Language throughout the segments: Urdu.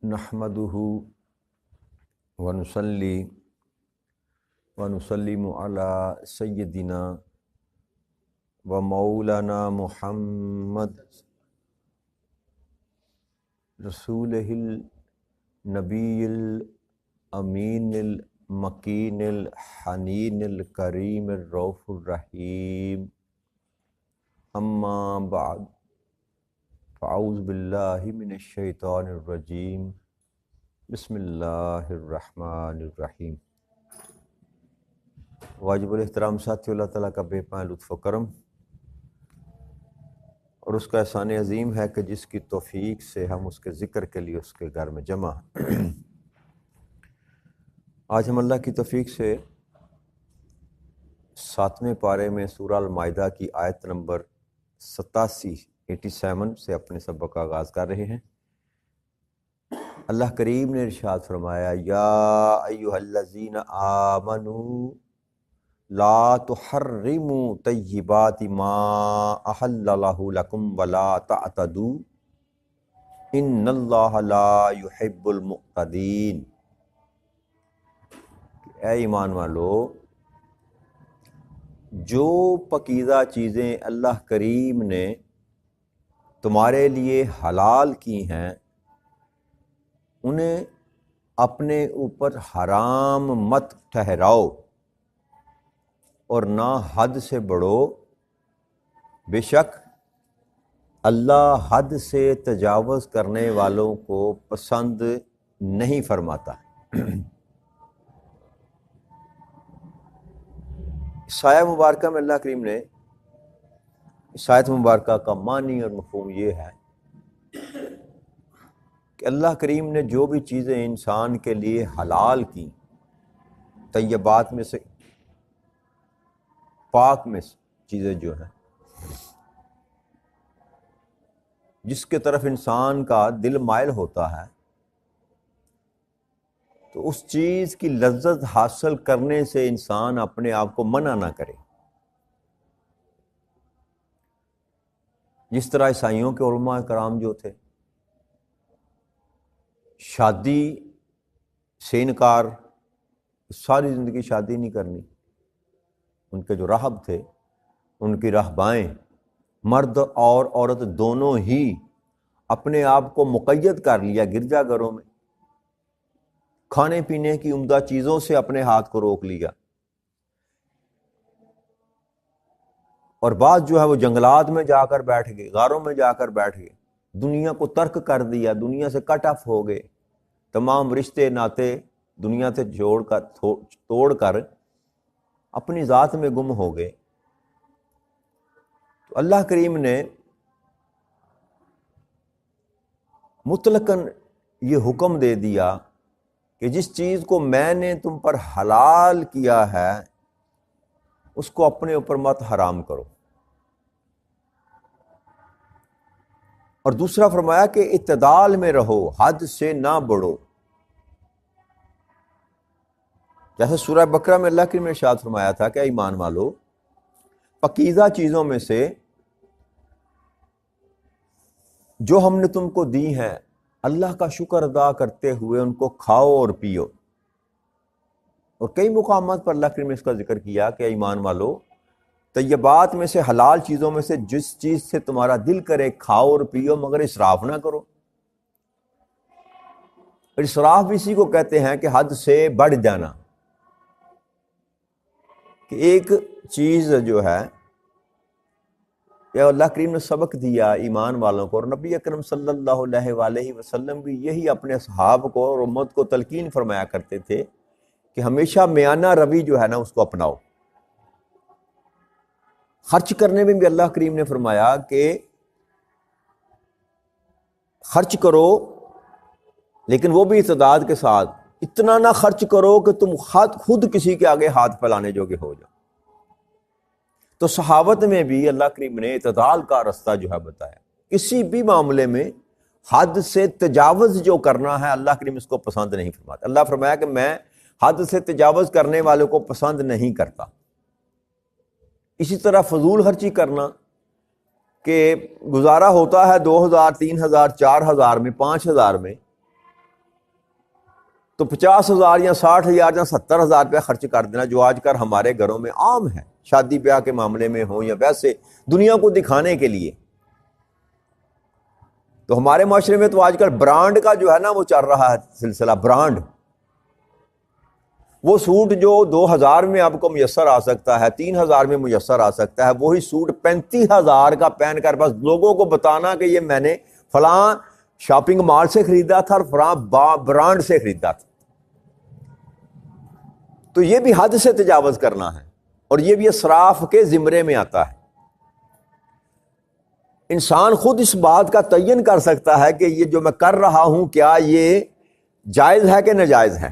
نحمدہ ونصلی ونسلم علی سیدنا و مولانا محمد رسولہ النبی الامین المکین الحنین الکریم الرؤوف الرحیم، اما بعد فاعوذ باللہ من الشیطان الرجیم، بسم اللہ الرحمن الرحیم۔ واجب الاحترام ساتھی، اللہ تعالیٰ کا بے پناہ لطف و کرم اور اس کا احسان عظیم ہے کہ جس کی توفیق سے ہم اس کے ذکر کے لیے اس کے گھر میں جمع ہیں۔ آج ہم اللہ کی توفیق سے 7ویں پارے میں سورہ المائدہ کی آیت نمبر 87 سے اپنے سبق کا آغاز کر رہے ہیں۔ اللہ کریم نے ارشاد فرمایا، یا ایھا الذین آمنوا لا تحرموا طیبات ما احل اللہ لکم ولا تعتدوا ان اللہ لا یحب المعتدین۔ اے ایمان والو، جو پاکیزہ چیزیں اللہ کریم نے تمہارے لیے حلال کی ہیں انہیں اپنے اوپر حرام مت ٹھہراؤ اور نہ حد سے بڑھو، بے شک اللہ حد سے تجاوز کرنے والوں کو پسند نہیں فرماتا۔ اس آیت مبارکہ میں اللہ کریم نے، اس آیت مبارکہ کا معنی اور مفہوم یہ ہے کہ اللہ کریم نے جو بھی چیزیں انسان کے لیے حلال کی، طیبات میں سے، پاک میں سے چیزیں جو ہیں، جس کے طرف انسان کا دل مائل ہوتا ہے، تو اس چیز کی لذت حاصل کرنے سے انسان اپنے آپ کو منع نہ کرے۔ جس طرح عیسائیوں کے علماء کرام جو تھے، شادی سے انکار، ساری زندگی شادی نہیں کرنی۔ ان کے جو راہب تھے، ان کی راہبائیں، مرد اور عورت دونوں ہی اپنے آپ کو مقید کر لیا گرجا گھروں میں، کھانے پینے کی عمدہ چیزوں سے اپنے ہاتھ کو روک لیا، اور بعض جو ہے وہ جنگلات میں جا کر بیٹھ گئے، غاروں میں جا کر بیٹھ گئے، دنیا کو ترک کر دیا، دنیا سے کٹ آف ہو گئے، تمام رشتے ناتے دنیا سے توڑ کر اپنی ذات میں گم ہو گئے۔ تو اللہ کریم نے مطلقاً یہ حکم دے دیا کہ جس چیز کو میں نے تم پر حلال کیا ہے اس کو اپنے اوپر مت حرام کرو، اور دوسرا فرمایا کہ اعتدال میں رہو، حد سے نہ بڑھو۔ جیسے سورہ بقرہ میں اللہ کریم نے ارشاد فرمایا تھا کہ ایمان والو، پاکیزہ چیزوں میں سے جو ہم نے تم کو دی ہیں، اللہ کا شکر ادا کرتے ہوئے ان کو کھاؤ اور پیو۔ اور کئی مقامات پر اللہ کریم نے اس کا ذکر کیا کہ ایمان والو، طیبات میں سے، حلال چیزوں میں سے جس چیز سے تمہارا دل کرے کھاؤ اور پیو، مگر اسراف نہ کرو۔ اسراف بھی اسی کو کہتے ہیں کہ حد سے بڑھ جانا، کہ ایک چیز جو ہے، یا اللہ کریم نے سبق دیا ایمان والوں کو، اور نبی اکرم صلی اللہ علیہ وآلہ وسلم بھی یہی اپنے اصحاب کو اور امت کو تلقین فرمایا کرتے تھے کہ ہمیشہ میانہ روی جو ہے نا اس کو اپناؤ۔ خرچ کرنے میں بھی اللہ کریم نے فرمایا کہ خرچ کرو لیکن وہ بھی اعتدال کے ساتھ، اتنا نہ خرچ کرو کہ تم خود کسی کے آگے ہاتھ پھیلانے جوگے ہو جاؤ۔ تو صحابت میں بھی اللہ کریم نے اعتدال کا راستہ جو ہے بتایا۔ کسی بھی معاملے میں حد سے تجاوز جو کرنا ہے، اللہ کریم اس کو پسند نہیں فرماتا۔ اللہ فرمایا کہ میں حد سے تجاوز کرنے والوں کو پسند نہیں کرتا۔ اسی طرح فضول خرچی کرنا، کہ گزارا ہوتا ہے 2000 3000 4000 میں 5000 میں، تو 50,000 یا 60,000 یا 70,000 روپیہ خرچ کر دینا، جو آج کل ہمارے گھروں میں عام ہے، شادی بیاہ کے معاملے میں ہوں یا ویسے دنیا کو دکھانے کے لیے۔ تو ہمارے معاشرے میں تو آج کل برانڈ کا جو ہے نا وہ چل رہا ہے سلسلہ، برانڈ۔ وہ سوٹ جو 2,000 میں آپ کو میسر آ سکتا ہے، 3,000 میں میسر آ سکتا ہے، وہی سوٹ 35,000 کا پہن کر بس لوگوں کو بتانا کہ یہ میں نے فلاں شاپنگ مال سے خریدا تھا اور فلاں برانڈ سے خریدا تھا۔ تو یہ بھی حد سے تجاوز کرنا ہے، اور یہ بھی اسراف کے زمرے میں آتا ہے۔ انسان خود اس بات کا تعین کر سکتا ہے کہ یہ جو میں کر رہا ہوں کیا یہ جائز ہے کہ ناجائز ہے۔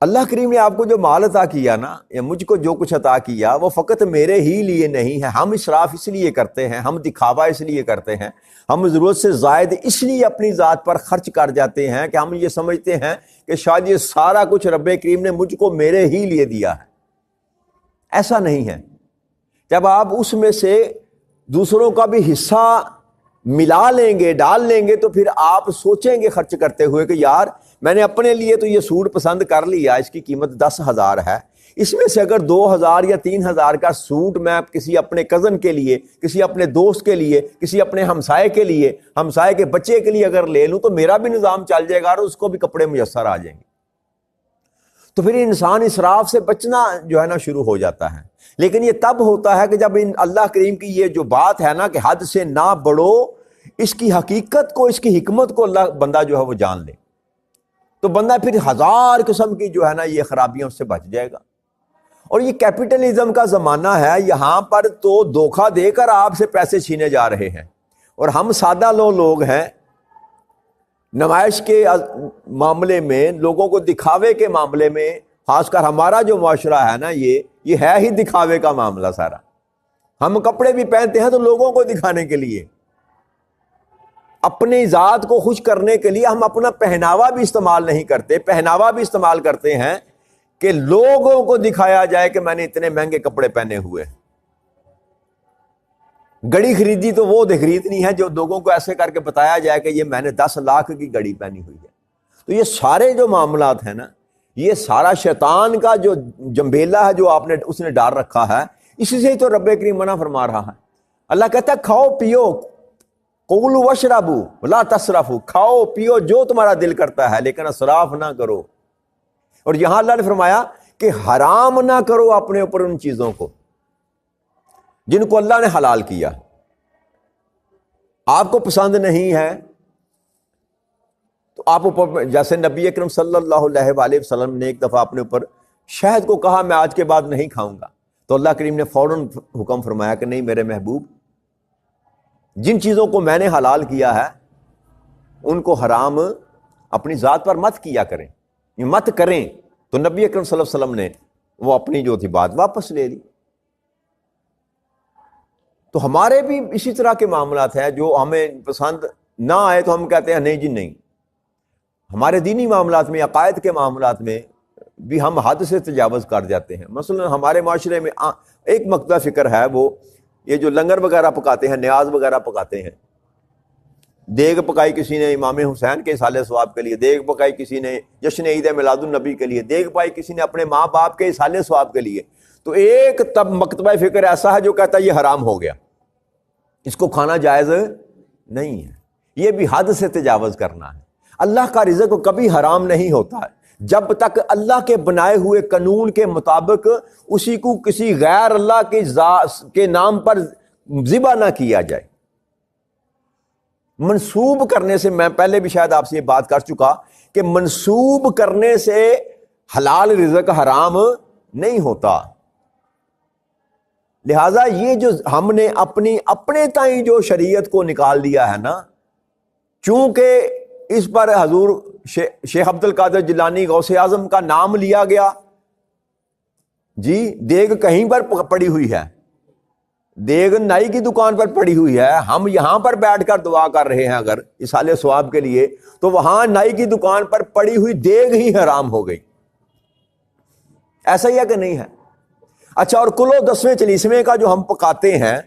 اللہ کریم نے آپ کو جو مال عطا کیا نا، یا مجھ کو جو کچھ عطا کیا، وہ فقط میرے ہی لیے نہیں ہے۔ ہم اسراف اس لیے کرتے ہیں، ہم دکھاوا اس لیے کرتے ہیں، ہم ضرورت سے زائد اس لیے اپنی ذات پر خرچ کر جاتے ہیں کہ ہم یہ سمجھتے ہیں کہ شاید یہ سارا کچھ رب کریم نے مجھ کو میرے ہی لیے دیا ہے۔ ایسا نہیں ہے۔ جب آپ اس میں سے دوسروں کا بھی حصہ ملا لیں گے، ڈال لیں گے، تو پھر آپ سوچیں گے خرچ کرتے ہوئے کہ یار میں نے اپنے لیے تو یہ سوٹ پسند کر لیا، اس کی قیمت 10,000 ہے، اس میں سے اگر 2,000 یا 3,000 کا سوٹ میں کسی اپنے کزن کے لیے، کسی اپنے دوست کے لیے، کسی اپنے ہمسائے کے لیے، ہمسائے کے بچے کے لیے اگر لے لوں تو میرا بھی نظام چل جائے گا اور اس کو بھی کپڑے میسر آ جائیں گے۔ تو پھر انسان اسراف سے بچنا جو ہے نا شروع ہو جاتا ہے۔ لیکن یہ تب ہوتا ہے کہ جب اللہ کریم کی یہ جو بات ہے نا کہ حد سے نہ بڑھو، اس کی حقیقت کو، اس کی حکمت کو اللہ بندہ جو ہے وہ جان لے، تو بندہ پھر 1000 قسم کی جو ہے نا یہ خرابیاں اس سے بچ جائے گا۔ اور یہ کیپٹلزم کا زمانہ ہے، یہاں پر تو دھوکہ دے کر آپ سے پیسے چھینے جا رہے ہیں، اور ہم سادہ لوگ ہیں، نمائش کے معاملے میں، لوگوں کو دکھاوے کے معاملے میں، خاص کر ہمارا جو معاشرہ ہے نا یہ ہے ہی دکھاوے کا معاملہ سارا۔ ہم کپڑے بھی پہنتے ہیں تو لوگوں کو دکھانے کے لیے، اپنی ذات کو خوش کرنے کے لیے ہم اپنا پہناوا بھی استعمال نہیں کرتے، پہناوا بھی استعمال کرتے ہیں کہ لوگوں کو دکھایا جائے کہ میں نے اتنے مہنگے کپڑے پہنے ہوئے۔ گڑی خریدی تو وہ خریدنی ہے جو لوگوں کو ایسے کر کے بتایا جائے کہ یہ میں نے 10 لاکھ کی گڑی پہنی ہوئی ہے۔ تو یہ سارے جو معاملات ہیں نا، یہ سارا شیطان کا جو جمبیلا ہے جو اس نے ڈال رکھا ہے، اسی سے ہی تو رب کریم منع فرما رہا ہے۔ اللہ کہتا ہے کھاؤ پیو، قولوا واشربوا ولا تسرفوا، کھاؤ پیو جو تمہارا دل کرتا ہے لیکن اسراف نہ کرو۔ اور یہاں اللہ نے فرمایا کہ حرام نہ کرو اپنے اوپر ان چیزوں کو جن کو اللہ نے حلال کیا۔ آپ کو پسند نہیں ہے تو آپ اوپر، جیسے نبی اکرم صلی اللہ علیہ وآلہ وسلم نے ایک دفعہ اپنے اوپر شہد کو کہا میں آج کے بعد نہیں کھاؤں گا، تو اللہ کریم نے فوراً حکم فرمایا کہ نہیں میرے محبوب، جن چیزوں کو میں نے حلال کیا ہے ان کو حرام اپنی ذات پر مت کیا کریں، مت کریں۔ تو نبی اکرم صلی اللہ علیہ وسلم نے وہ اپنی جو تھی بات واپس لے لی۔ تو ہمارے بھی اسی طرح کے معاملات ہیں، جو ہمیں پسند نہ آئے تو ہم کہتے ہیں نہیں جی نہیں۔ ہمارے دینی معاملات میں، عقائد کے معاملات میں بھی ہم حد سے تجاوز کر جاتے ہیں۔ مثلا ہمارے معاشرے میں ایک مقتدہ فکر ہے، وہ یہ جو لنگر وغیرہ پکاتے ہیں، نیاز وغیرہ پکاتے ہیں، دیگ پکائی کسی نے امام حسین کے اصالہ ثواب کے لیے، دیگ پکائی کسی نے جشن عید میلاد النبی کے لیے، دیگ پکائی کسی نے اپنے ماں باپ کے اصالہ ثواب کے لیے، تو ایک تب مکتبہ فکر ایسا ہے جو کہتا ہے یہ حرام ہو گیا، اس کو کھانا جائز نہیں ہے۔ یہ بھی حد سے تجاوز کرنا ہے۔ اللہ کا رزق کبھی حرام نہیں ہوتا ہے جب تک اللہ کے بنائے ہوئے قانون کے مطابق اسی کو کسی غیر اللہ کے نام پر ذبح نہ کیا جائے۔ منسوب کرنے سے، میں پہلے بھی شاید آپ سے یہ بات کر چکا کہ منسوب کرنے سے حلال رزق حرام نہیں ہوتا۔ لہذا یہ جو ہم نے اپنے تائیں جو شریعت کو نکال دیا ہے نا، چونکہ اس پر حضور شیخ عبد القادر جیلانی غوث اعظم کا نام لیا گیا، جی دیگ کہیں پر پڑی ہوئی ہے، دیگ نائی کی دکان پر پڑی ہوئی ہے، ہم یہاں پر بیٹھ کر دعا کر رہے ہیں اگر اصالہ ثواب کے لیے، تو وہاں نائی کی دکان پر پڑی ہوئی دیگ ہی حرام ہو گئی۔ ایسا ہی ہے کہ نہیں ہے؟ اچھا، اور کلو 10ویں 40ویں کا جو ہم پکاتے ہیں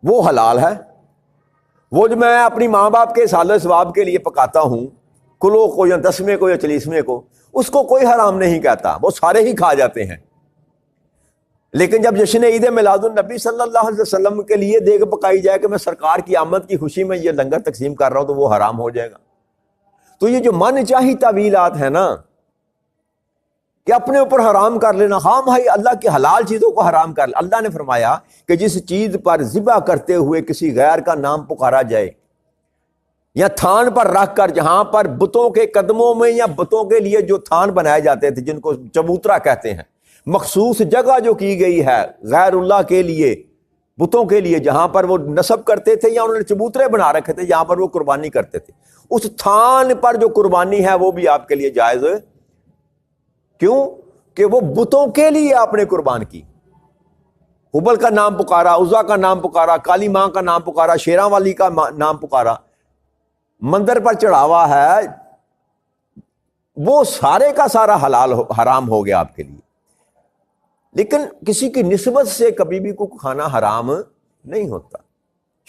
وہ حلال ہے، وہ جو میں اپنی ماں باپ کے اصالہ ثواب کے لیے پکاتا ہوں کلو کو یا 10ویں کو یا 40ویں کو، اس کو کوئی حرام نہیں کہتا، وہ سارے ہی کھا جاتے ہیں۔ لیکن جب جشن عید میلاد النبی صلی اللہ علیہ وسلم کے لیے دیگ پکائی جائے کہ میں سرکار کی آمد کی خوشی میں یہ لنگر تقسیم کر رہا ہوں، تو وہ حرام ہو جائے گا۔ تو یہ جو من چاہی تعویلات ہیں نا، کہ اپنے اوپر حرام کر لینا، ہاں بھائی اللہ کی حلال چیزوں کو حرام کر، اللہ نے فرمایا کہ جس چیز پر ذبح کرتے ہوئے کسی غیر کا نام پکارا جائے، یا تھان پر رکھ کر، جہاں پر بتوں کے قدموں میں یا بتوں کے لیے جو تھان بنائے جاتے تھے جن کو چبوترا کہتے ہیں، مخصوص جگہ جو کی گئی ہے غیر اللہ کے لیے، بتوں کے لیے، جہاں پر وہ نصب کرتے تھے یا انہوں نے چبوترے بنا رکھے تھے جہاں پر وہ قربانی کرتے تھے، اس تھان پر جو قربانی ہے وہ بھی آپ کے لیے جائز ہے۔ کیوں؟ کہ وہ بتوں کے لیے آپ نے قربان کی، حبل کا نام پکارا، عزا کا نام پکارا، کالی ماں کا نام پکارا، شیراں والی کا نام پکارا، مندر پر چڑھاوا ہے، وہ سارے کا سارا حرام ہو گیا آپ کے لیے۔ لیکن کسی کی نسبت سے کبھی بھی کوئی کھانا حرام نہیں ہوتا۔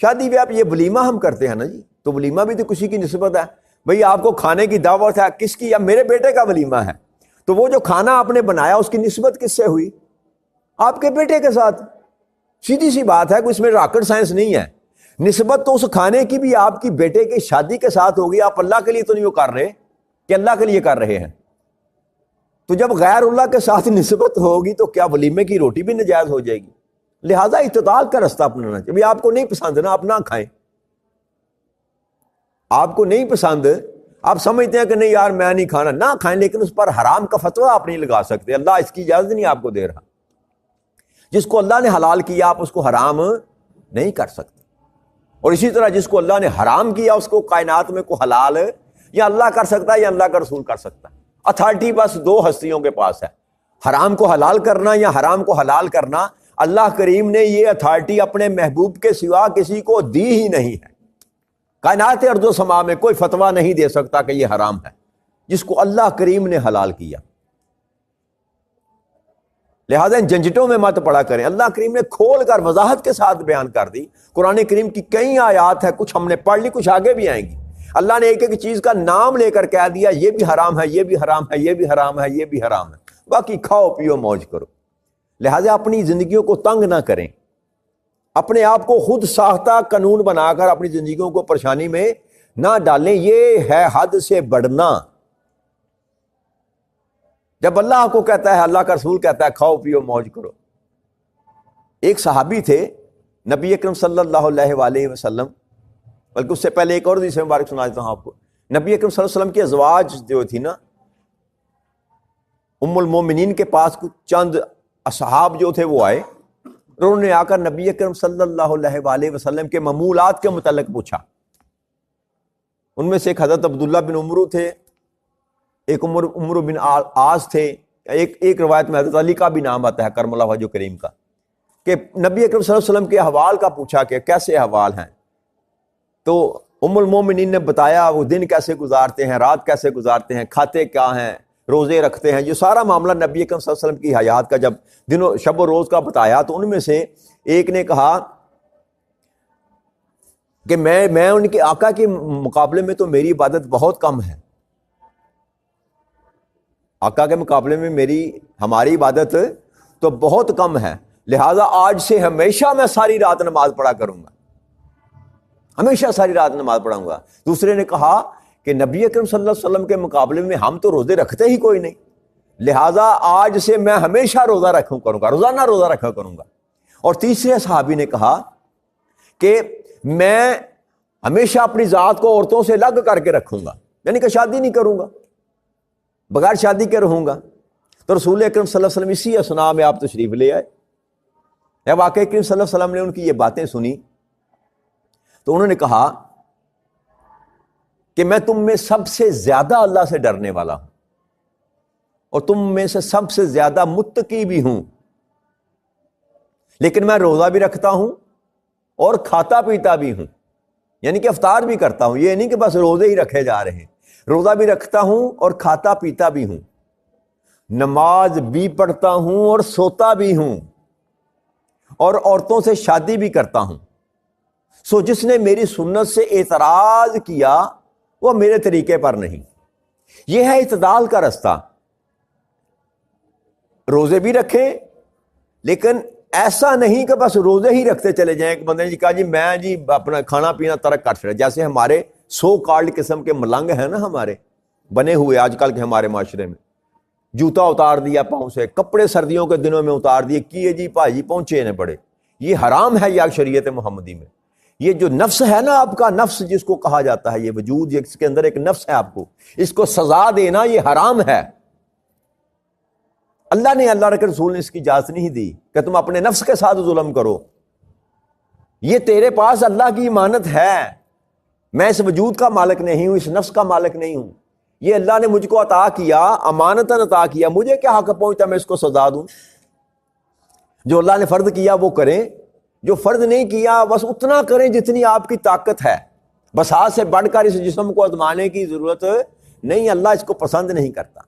شادی بیاہ یہ ولیمہ ہم کرتے ہیں نا جی، تو ولیمہ بھی تو کسی کی نسبت ہے، بھئی آپ کو کھانے کی دعوت ہے، کس کی؟ یا میرے بیٹے کا ولیمہ ہے، تو وہ جو کھانا آپ نے بنایا اس کی نسبت کس سے ہوئی؟ آپ کے بیٹے کے ساتھ۔ سیدھی سی بات ہے، کوئی اس میں راکٹ سائنس نہیں ہے۔ نسبت تو اس کھانے کی بھی آپ کی بیٹے کی شادی کے ساتھ ہوگی، آپ اللہ کے لیے تو نہیں وہ کر رہے کہ اللہ کے لیے کر رہے ہیں۔ تو جب غیر اللہ کے ساتھ نسبت ہوگی تو کیا ولیمے کی روٹی بھی نجائز ہو جائے گی؟ لہذا اعتدال کا رستہ اپنانا چاہیے۔ آپ کو نہیں پسند نا، آپ نہ کھائیں، آپ کو نہیں پسند، آپ سمجھتے ہیں کہ نہیں یار میں نہیں کھانا، نہ کھائیں، لیکن اس پر حرام کا فتویٰ آپ نہیں لگا سکتے، اللہ اس کی اجازت نہیں آپ کو دے رہا۔ جس کو اللہ نے حلال کیا آپ اس کو حرام نہیں کر سکتے، اور اسی طرح جس کو اللہ نے حرام کیا اس کو کائنات میں کوئی حلال یا اللہ کر سکتا ہے یا اللہ کا رسول کر سکتا ہے۔ اتھارٹی بس دو ہستیوں کے پاس ہے، حرام کو حلال کرنا یا حرام کو حلال کرنا۔ اللہ کریم نے یہ اتھارٹی اپنے محبوب کے سوا کسی کو دی ہی نہیں ہے۔ کائنات ارض و سما میں کوئی فتویٰ نہیں دے سکتا کہ یہ حرام ہے، جس کو اللہ کریم نے حلال کیا۔ لہذا ان جھنجھٹوں میں مت پڑا کریں، اللہ کریم نے کھول کر وضاحت کے ساتھ بیان کر دی۔ قرآن کریم کی کئی آیات ہے، کچھ ہم نے پڑھ لی، کچھ آگے بھی آئیں گی۔ اللہ نے ایک ایک چیز کا نام لے کر کہہ دیا یہ بھی حرام ہے، یہ بھی حرام ہے، یہ بھی حرام ہے، یہ بھی حرام ہے، باقی کھاؤ پیو موج کرو۔ لہذا اپنی زندگیوں کو تنگ نہ کریں، اپنے آپ کو خود ساختہ قانون بنا کر اپنی زندگیوں کو پریشانی میں نہ ڈالیں، یہ ہے حد سے بڑھنا۔ جب اللہ کو کہتا ہے، اللہ کا رسول کہتا ہے کھاؤ پیو موج کرو۔ ایک صحابی تھے نبی اکرم صلی اللہ علیہ وآلہ وسلم، بلکہ اس سے پہلے ایک اور حدیث مبارک سنا دیتا ہوں آپ کو۔ نبی اکرم صلی اللہ علیہ وسلم کی ازواج جو تھی نا، ام المومنین کے پاس کچھ چند اصحاب جو تھے وہ آئے، انہوں نے آ کر نبی اکرم صلی اللہ علیہ وآلہ وسلم کے معمولات کے متعلق پوچھا۔ ان میں سے ایک حضرت عبداللہ بن عمرو تھے، ایک عمرو بن عاص تھے، ایک روایت میں حضرت علی کا بھی نام آتا ہے کرم اللہ وجہ کریم کا، کہ نبی اکرم صلی اللہ علیہ وسلم کے احوال کا پوچھا کہ کیسے احوال ہیں۔ تو ام المومنین نے بتایا وہ دن کیسے گزارتے ہیں، رات کیسے گزارتے ہیں، کھاتے کیا ہیں، روزے رکھتے ہیں۔ یہ سارا معاملہ نبی اکرم صلی اللہ علیہ وسلم کی حیات کا جب دنوں شب و روز کا بتایا، تو ان میں سے ایک نے کہا کہ میں ان کے آقا کے مقابلے میں تو میری عبادت بہت کم ہے، آقا کے مقابلے میں ہماری عبادت تو بہت کم ہے، لہٰذا آج سے ہمیشہ میں ساری رات نماز پڑھا کروں گا، ہمیشہ ساری رات نماز پڑھوں گا۔ دوسرے نے کہا کہ نبی اکرم صلی اللہ علیہ وسلم کے مقابلے میں ہم تو روزے رکھتے ہی کوئی نہیں، لہٰذا آج سے میں ہمیشہ روزہ رکھوں کروں گا، روزانہ روزہ رکھا کروں گا۔ اور تیسرے صحابی نے کہا کہ میں ہمیشہ اپنی ذات کو عورتوں سے الگ کر کے رکھوں گا، یعنی کہ شادی نہیں کروں گا، بغیر شادی کے رہوں گا۔ تو رسول اکرم صلی اللہ علیہ وسلم اسی اسنا میں آپ تشریف لے آئے۔ جب آقا کریم صلی اللہ علیہ وسلم نے ان کی یہ باتیں سنی تو انہوں نے کہا کہ میں تم میں سب سے زیادہ اللہ سے ڈرنے والا ہوں، اور تم میں سے سب سے زیادہ متقی بھی ہوں، لیکن میں روزہ بھی رکھتا ہوں اور کھاتا پیتا بھی ہوں، یعنی کہ افطار بھی کرتا ہوں، یہ نہیں کہ بس روزے ہی رکھے جا رہے ہیں، روزہ بھی رکھتا ہوں اور کھاتا پیتا بھی ہوں، نماز بھی پڑھتا ہوں اور سوتا بھی ہوں، اور عورتوں سے شادی بھی کرتا ہوں۔ سو جس نے میری سنت سے اعتراض کیا وہ میرے طریقے پر نہیں۔ یہ ہے اعتدال کا رستہ. روزے بھی رکھیں لیکن ایسا نہیں کہ بس روزے ہی رکھتے چلے جائیں. ایک بندے نے کہا جی میں جی اپنا کھانا پینا ترک کر چڑا, جیسے ہمارے سو کالڈ قسم کے ملنگ ہیں نا ہمارے بنے ہوئے آج کل کے ہمارے معاشرے میں. جوتا اتار دیا پاؤں سے, کپڑے سردیوں کے دنوں میں اتار دیے, کیے جی بھائی پہنچے نے بڑے. یہ حرام ہے یا شریعت محمدی میں. یہ جو نفس ہے نا آپ کا نفس جس کو کہا جاتا ہے, یہ وجود جس کے اندر ایک نفس ہے آپ کو, اس کو سزا دینا یہ حرام ہے. اللہ نے, اللہ کے رسول نے اس کی اجازت نہیں دی کہ تم اپنے نفس کے ساتھ ظلم کرو. یہ تیرے پاس اللہ کی امانت ہے. میں اس وجود کا مالک نہیں ہوں, اس نفس کا مالک نہیں ہوں. یہ اللہ نے مجھ کو عطا کیا, امانتاً عطا کیا. مجھے کیا حق پہنچتا میں اس کو سزا دوں؟ جو اللہ نے فرض کیا وہ کریں, جو فرض نہیں کیا بس اتنا کریں جتنی آپ کی طاقت ہے. بس ہاتھ سے بڑھ کر اس جسم کو آزمانے کی ضرورت نہیں, اللہ اس کو پسند نہیں کرتا.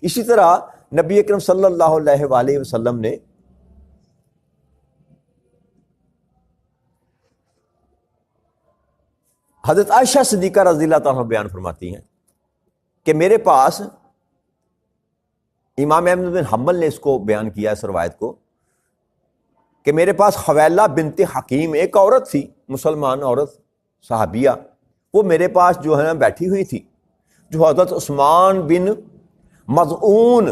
اسی طرح نبی اکرم صلی اللہ علیہ وآلہ وسلم نے حضرت عائشہ صدیقہ رضی اللہ تعالیٰ بیان فرماتی ہیں کہ میرے پاس, امام احمد بن حنبل نے اس کو بیان کیا اس روایت کو, کہ میرے پاس خویلہ بنت حکیم ایک عورت تھی, مسلمان عورت صحابیہ, وہ میرے پاس جو ہے بیٹھی ہوئی تھی, جو حضرت عثمان بن مظعون,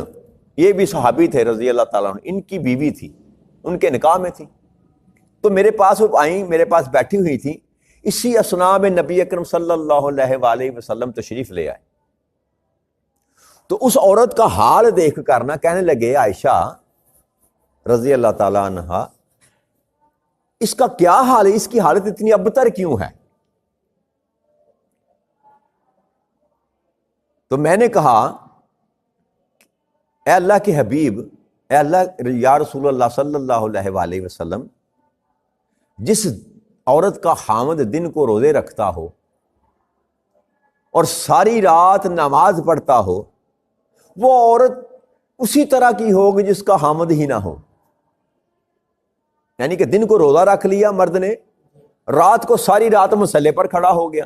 یہ بھی صحابی تھے رضی اللہ تعالیٰ عنہ, ان کی بیوی تھی, ان کے نکاح میں تھی. تو میرے پاس وہ آئیں, میرے پاس بیٹھی ہوئی تھی. اسی اثناء میں نبی اکرم صلی اللہ علیہ وآلہ وسلم تشریف لے آئے. تو اس عورت کا حال دیکھ کر نا کہنے لگے عائشہ رضی اللہ تعالیٰ عنہا, اس کا کیا حال ہے, اس کی حالت اتنی ابتر کیوں ہے؟ تو میں نے کہا اے اللہ کے حبیب, اے اللہ یا رسول اللہ صلی اللہ علیہ وآلہ وسلم, جس عورت کا خامد دن کو روزے رکھتا ہو اور ساری رات نماز پڑھتا ہو, وہ عورت اسی طرح کی ہوگی جس کا خامد ہی نہ ہو. یعنی کہ دن کو روزہ رکھ لیا مرد نے, رات کو ساری رات مصلے پر کھڑا ہو گیا.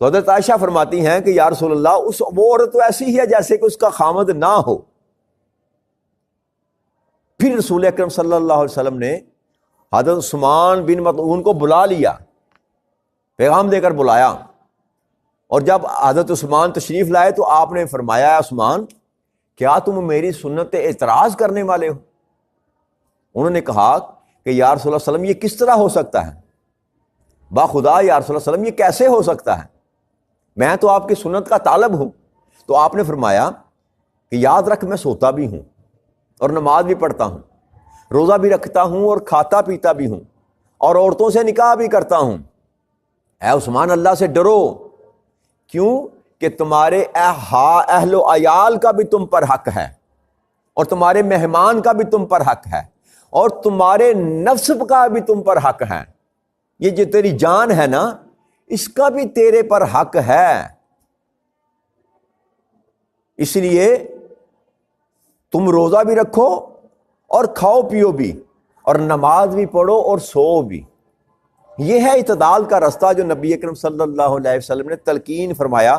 تو حضرت عائشہ فرماتی ہیں کہ یا رسول اللہ, وہ عورت تو ایسی ہی ہے جیسے کہ اس کا خامد نہ ہو. پھر رسول اکرم صلی اللہ علیہ وسلم نے حضرت عثمان بن مظعون کو بلا لیا, پیغام دے کر بلایا, اور جب حضرت عثمان تشریف لائے تو آپ نے فرمایا عثمان کیا تم میری سنت اعتراض کرنے والے ہو؟ انہوں نے کہا کہ یا رسول اللہ وسلم یہ کس طرح ہو سکتا ہے؟ باخدا یا رسول اللہ وسلم یہ کیسے ہو سکتا ہے؟ میں تو آپ کی سنت کا طالب ہوں. تو آپ نے فرمایا کہ یاد رکھ میں سوتا بھی ہوں اور نماز بھی پڑھتا ہوں, روزہ بھی رکھتا ہوں اور کھاتا پیتا بھی ہوں, اور عورتوں سے نکاح بھی کرتا ہوں. اے عثمان اللہ سے ڈرو, کیوں کہ تمہارے اہل و عیال کا بھی تم پر حق ہے, اور تمہارے مہمان کا بھی تم پر حق ہے, اور تمہارے نفس کا بھی تم پر حق ہے. یہ جو تیری جان ہے نا, اس کا بھی تیرے پر حق ہے. اس لیے تم روزہ بھی رکھو اور کھاؤ پیو بھی, اور نماز بھی پڑھو اور سو بھی. یہ ہے اعتدال کا رستہ جو نبی اکرم صلی اللہ علیہ وسلم نے تلقین فرمایا.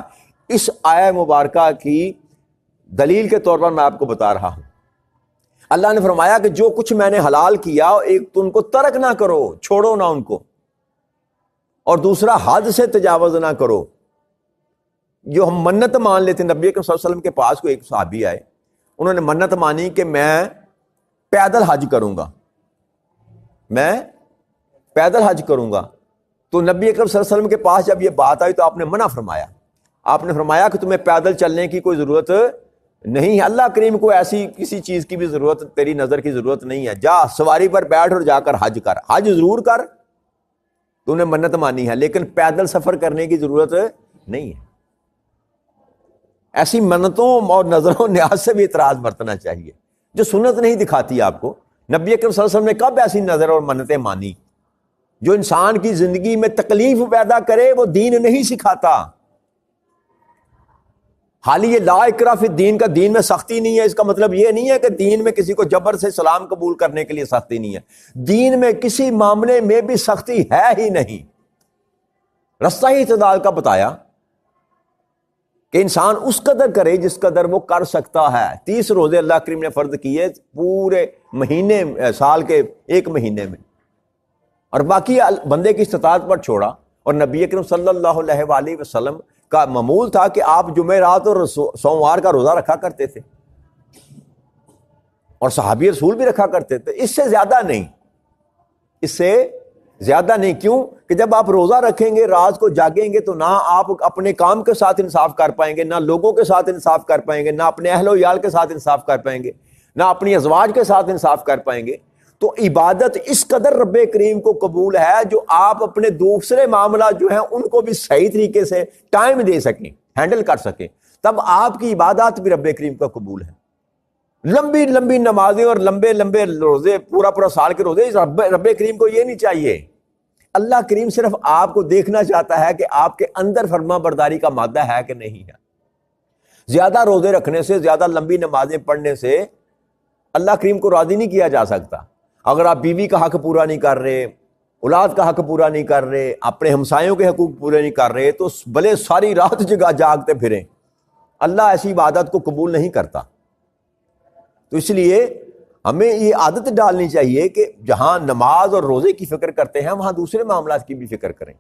اس آیہ مبارکہ کی دلیل کے طور پر میں آپ کو بتا رہا ہوں. اللہ نے فرمایا کہ جو کچھ میں نے حلال کیا, ایک تو ان کو ترک نہ کرو, چھوڑو نہ ان کو, اور دوسرا حد سے تجاوز نہ کرو. جو ہم منت مان لیتے, نبی اکرم صلی اللہ علیہ وسلم کے پاس کوئی ایک صحابی آئے, انہوں نے منت مانی کہ میں پیدل حج کروں گا, میں پیدل حج کروں گا. تو نبی اکرم صلی اللہ علیہ وسلم کے پاس جب یہ بات آئی تو آپ نے منع فرمایا. آپ نے فرمایا کہ تمہیں پیدل چلنے کی کوئی ضرورت نہیں ہے, اللہ کریم کو ایسی کسی چیز کی بھی ضرورت, تیری نظر کی ضرورت نہیں ہے. جا سواری پر بیٹھ اور جا کر حج کر, حج ضرور کر, تو نے منت مانی ہے, لیکن پیدل سفر کرنے کی ضرورت نہیں ہے. ایسی منتوں اور نظروں نیاز سے بھی اعتراض برتنا چاہیے جو سنت نہیں دکھاتی آپ کو. نبی اکرم صلی اللہ علیہ وسلم نے کب ایسی نظر اور منتیں مانی؟ جو انسان کی زندگی میں تکلیف پیدا کرے وہ دین نہیں سکھاتا. حال یہ لا اکراہ فی الدین کا, دین میں سختی نہیں ہے, اس کا مطلب یہ نہیں ہے کہ دین میں کسی کو جبر سے اسلام قبول کرنے کے لیے سختی نہیں ہے. دین میں کسی معاملے میں بھی سختی ہے ہی نہیں. رستہ ہی اعتدال کا بتایا. کہ انسان اس قدر کرے جس قدر وہ کر سکتا ہے۔ 30 روزے اللہ کریم نے فرض کیے پورے مہینے، سال کے ایک مہینے میں، اور باقی بندے کی استطاعت پر چھوڑا۔ اور نبی اکرم صلی اللہ علیہ وآلہ وسلم کا معمول تھا کہ آپ جمعرات اور سوموار کا روزہ رکھا کرتے تھے، اور صحابی رسول بھی رکھا کرتے تھے۔ اس سے زیادہ نہیں، اس سے زیادہ نہیں۔ کیوں کہ جب آپ روزہ رکھیں گے، رات کو جاگیں گے، تو نہ آپ اپنے کام کے ساتھ انصاف کر پائیں گے، نہ لوگوں کے ساتھ انصاف کر پائیں گے، نہ اپنے اہل و عیال کے ساتھ انصاف کر پائیں گے، نہ اپنی ازواج کے ساتھ انصاف کر پائیں گے۔ تو عبادت اس قدر رب کریم کو قبول ہے جو آپ اپنے دوسرے معاملات جو ہیں ان کو بھی صحیح طریقے سے ٹائم دے سکیں، ہینڈل کر سکیں، تب آپ کی عبادات بھی رب کریم کا قبول ہے۔ لمبی لمبی نمازیں اور لمبے لمبے روزے، پورا پورا سال کے روزے، رب کریم کو یہ نہیں چاہیے۔ اللہ کریم صرف آپ کو دیکھنا چاہتا ہے کہ آپ کے اندر فرما برداری کا مادہ ہے کہ نہیں ہے۔ زیادہ روزے رکھنے سے، زیادہ لمبی نمازیں پڑھنے سے اللہ کریم کو راضی نہیں کیا جا سکتا۔ اگر آپ بیوی کا حق پورا نہیں کر رہے، اولاد کا حق پورا نہیں کر رہے، اپنے ہمسایوں کے حقوق پورے نہیں کر رہے، تو بھلے ساری رات جگہ جاگتے پھریں، اللہ ایسی عبادت کو قبول نہیں کرتا۔ تو اس لیے ہمیں یہ عادت ڈالنی چاہیے کہ جہاں نماز اور روزے کی فکر کرتے ہیں، وہاں دوسرے معاملات کی بھی فکر کریں۔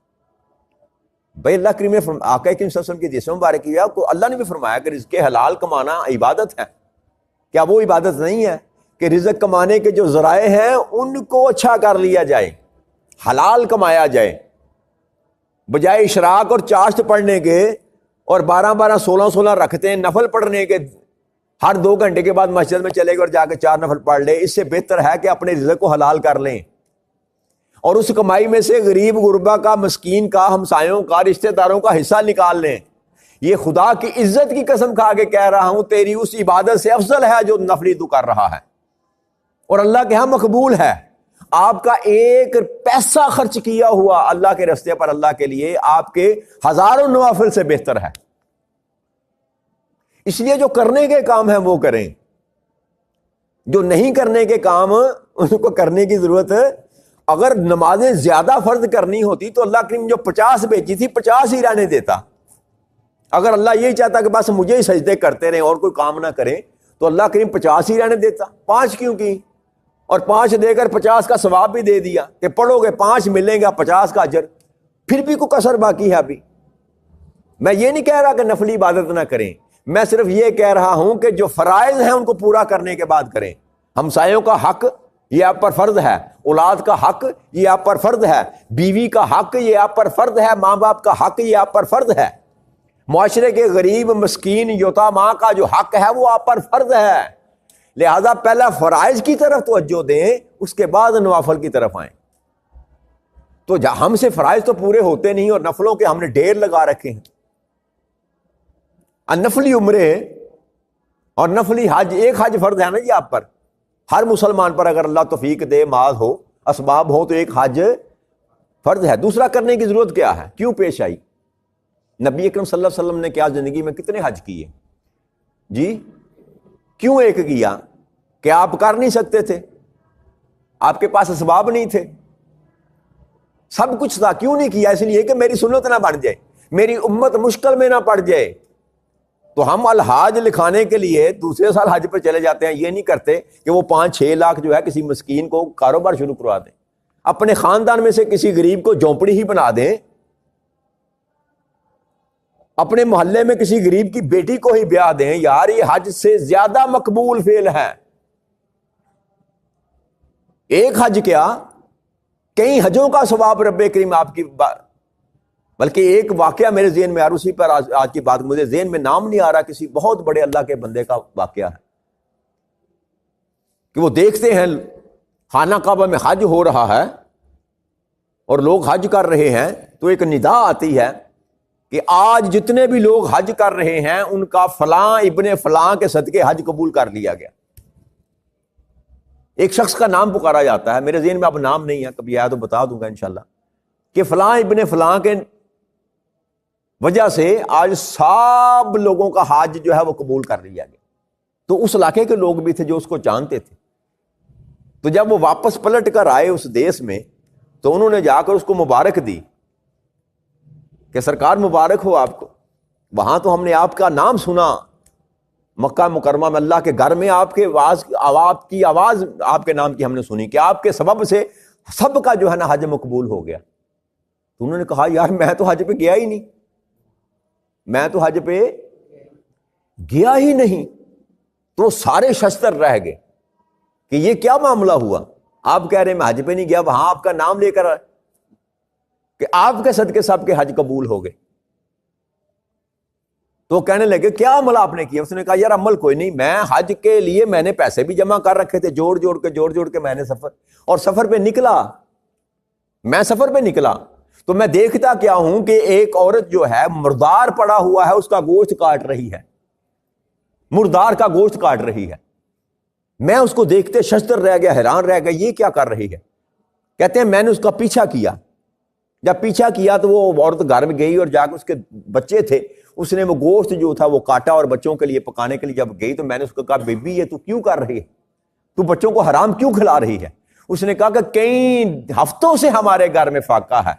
بھائی اللہ کریم نے آقا کریم صلی اللہ علیہ وسلم کی حدیث مبارک کیا کو اللہ نے بھی فرمایا کہ رزق حلال کمانا عبادت ہے۔ کیا وہ عبادت نہیں ہے کہ رزق کمانے کے جو ذرائع ہیں ان کو اچھا کر لیا جائے، حلال کمایا جائے، بجائے اشراق اور چاشت پڑھنے کے اور 12 16 رکھتے ہیں نفل پڑھنے کے، ہر 2 گھنٹے کے بعد مسجد میں چلے گئے اور جا کے 4 نفل پڑھ لے۔ اس سے بہتر ہے کہ اپنے رزق کو حلال کر لیں، اور اس کمائی میں سے غریب غربا کا، مسکین کا، ہمسایوں کا، رشتہ داروں کا حصہ نکال لیں۔ یہ خدا کی عزت کی قسم کھا کے کہہ رہا ہوں، تیری اس عبادت سے افضل ہے جو نفلی تو کر رہا ہے، اور اللہ کے ہاں مقبول ہے۔ آپ کا ایک پیسہ خرچ کیا ہوا اللہ کے راستے پر، اللہ کے لیے، آپ کے ہزاروں نوافل سے بہتر ہے۔ اس لیے جو کرنے کے کام ہیں وہ کریں، جو نہیں کرنے کے کام ان کو کرنے کی ضرورت ہے۔ اگر نمازیں زیادہ فرض کرنی ہوتی تو اللہ کریم جو 50 بھیجی تھی 50 ہی رہنے دیتا۔ اگر اللہ یہی چاہتا کہ بس مجھے ہی سجدے کرتے رہیں اور کوئی کام نہ کریں تو اللہ کریم 50 ہی رہنے دیتا۔ 5 کیوں کی؟ اور 5 دے کر 50 کا ثواب بھی دے دیا کہ پڑھو گے 5 ملیں گا 50 کا اجر، پھر بھی کوئی کسر باقی ہے ابھی۔ میں یہ نہیں کہہ رہا کہ نفلی عبادت نہ کریں، میں صرف یہ کہہ رہا ہوں کہ جو فرائض ہیں ان کو پورا کرنے کے بعد کریں۔ ہمسایوں کا حق یہ آپ پر فرض ہے، اولاد کا حق یہ آپ پر فرض ہے، بیوی کا حق یہ آپ پر فرض ہے، ماں باپ کا حق یہ آپ پر فرض ہے، معاشرے کے غریب مسکین یتیماں کا جو حق ہے وہ آپ پر فرض ہے۔ لہذا پہلا فرائض کی طرف توجہ دیں، اس کے بعد نوافل کی طرف آئیں۔ تو ہم سے فرائض تو پورے ہوتے نہیں اور نفلوں کے ہم نے ڈھیر لگا رکھے ہیں۔ نفلی عمرے اور نفلی حج، ایک حج فرض ہے نا جی آپ پر، ہر مسلمان پر اگر اللہ توفیق دے، مال ہو، اسباب ہو، تو ایک حج فرض ہے۔ دوسرا کرنے کی ضرورت کیا ہے؟ کیوں پیش آئی؟ نبی اکرم صلی اللہ علیہ وسلم نے کیا زندگی میں کتنے حج کیے جی؟ کیوں ایک کیا؟ کہ آپ کر نہیں سکتے تھے، آپ کے پاس اسباب نہیں تھے، سب کچھ تھا، کیوں نہیں کیا؟ اس لیے کہ میری سنت نہ بن جائے، میری امت مشکل میں نہ پڑ جائے۔ تو ہم الحاج لکھانے کے لیے دوسرے سال حج پہ چلے جاتے ہیں، یہ نہیں کرتے کہ وہ 5-6 لاکھ جو ہے کسی مسکین کو کاروبار شروع کروا دیں، اپنے خاندان میں سے کسی غریب کو جھونپڑی ہی بنا دیں، اپنے محلے میں کسی غریب کی بیٹی کو ہی بیاہ دیں۔ یار یہ حج سے زیادہ مقبول فعل ہے۔ ایک حج کیا، کئی حجوں کا ثواب رب کریم آپ کی بلکہ ایک واقعہ میرے ذہن میں اسی پر آج کی بات، مجھے ذہن میں نام نہیں آ رہا، کسی بہت بڑے اللہ کے بندے کا واقعہ ہے کہ وہ دیکھتے ہیں خانہ کعبہ میں حج ہو رہا ہے اور لوگ حج کر رہے ہیں، تو ایک ندا آتی ہے کہ آج جتنے بھی لوگ حج کر رہے ہیں ان کا فلاں ابن فلاں کے صدقے حج قبول کر لیا گیا۔ ایک شخص کا نام پکارا جاتا ہے، میرے ذہن میں اب نام نہیں ہے، کبھی آیا تو بتا دوں گا انشاءاللہ، کہ فلاں ابن فلاں کے وجہ سے آج سب لوگوں کا حج جو ہے وہ قبول کر لیا گیا۔ تو اس علاقے کے لوگ بھی تھے جو اس کو جانتے تھے، تو جب وہ واپس پلٹ کر آئے اس دیس میں تو انہوں نے جا کر اس کو مبارک دی کہ سرکار مبارک ہو آپ کو، وہاں تو ہم نے آپ کا نام سنا، مکہ مکرمہ میں اللہ کے گھر میں آپ کی آواز آپ کے نام کی ہم نے سنی کہ آپ کے سبب سے سب کا جو ہے نا حج مقبول ہو گیا۔ تو انہوں نے کہا یار میں تو حج پہ گیا ہی نہیں، میں تو حج پہ گیا ہی نہیں۔ تو سارے ششتر رہ گئے کہ یہ کیا معاملہ ہوا، آپ کہہ رہے ہیں میں حج پہ نہیں گیا، وہاں آپ کا نام لے کر کہ آپ کے صدقے سب کے حج قبول ہو گئے۔ تو کہنے لگے کیا عمل آپ نے کیا؟ اس نے کہا یار عمل کوئی نہیں، میں حج کے لیے میں نے پیسے بھی جمع کر رکھے تھے، جوڑ جوڑ کے میں نے سفر پہ نکلا، میں سفر پہ نکلا تو میں دیکھتا کیا ہوں کہ ایک عورت جو ہے مردار پڑا ہوا ہے، اس کا گوشت کاٹ رہی ہے، مردار کا گوشت کاٹ رہی ہے۔ میں اس کو دیکھتے ششدر رہ گیا، حیران رہ گیا، یہ کیا کر رہی ہے؟ کہتے ہیں میں نے اس کا پیچھا کیا، جب پیچھا کیا تو وہ عورت گھر میں گئی اور جا کے اس کے بچے تھے، اس نے وہ گوشت جو تھا وہ کاٹا اور بچوں کے لیے پکانے کے لیے جب گئی تو میں نے اس کو کہا بی بی یہ تو کیوں کر رہی ہے، تو بچوں کو حرام کیوں کھلا رہی ہے؟ اس نے کہا کہ کئی ہفتوں سے ہمارے گھر میں فاقہ ہے،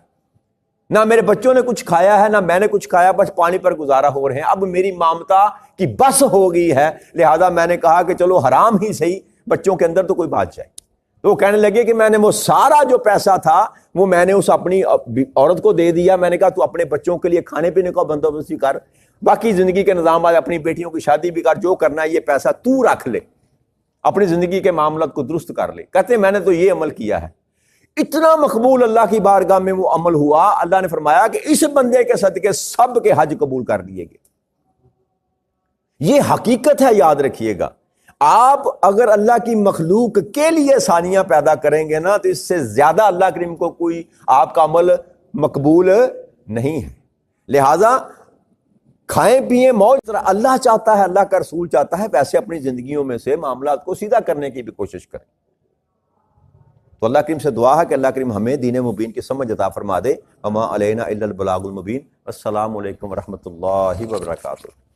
نہ میرے بچوں نے کچھ کھایا ہے نہ میں نے کچھ کھایا، بس پانی پر گزارا ہو رہے ہیں، اب میری مامتا کی بس ہو گئی ہے، لہذا میں نے کہا کہ چلو حرام ہی صحیح، بچوں کے اندر تو کوئی بات جائے۔ تو وہ کہنے لگے کہ میں نے وہ سارا جو پیسہ تھا وہ میں نے اس اپنی عورت کو دے دیا، میں نے کہا تو اپنے بچوں کے لیے کھانے پینے کا بندوبست کر، باقی زندگی کے نظام آج اپنی بیٹیوں کی شادی بھی کر، جو کرنا ہے یہ پیسہ تو رکھ لے، اپنی زندگی کے معاملات کو درست کر لے۔ کہتے ہیں میں نے تو یہ عمل کیا ہے۔ اتنا مقبول اللہ کی بارگاہ میں وہ عمل ہوا، اللہ نے فرمایا کہ اس بندے کے صدقے سب کے حج قبول کر دیے گئے۔ یہ حقیقت ہے، یاد رکھیے گا۔ آپ اگر اللہ کی مخلوق کے لیے آسانیاں پیدا کریں گے نا تو اس سے زیادہ اللہ کریم کو کوئی آپ کا عمل مقبول نہیں ہے۔ لہذا کھائیں پیئیں موج، اللہ چاہتا ہے، اللہ کا رسول چاہتا ہے ویسے اپنی زندگیوں میں سے معاملات کو سیدھا کرنے کی بھی کوشش کریں۔ تو اللہ کریم سے دعا ہے کہ اللہ کریم ہمیں دین مبین کی سمجھ عطا فرما دے۔ وما علینا الا البلاغ المبین۔ السلام علیکم ورحمۃ اللہ وبرکاتہ۔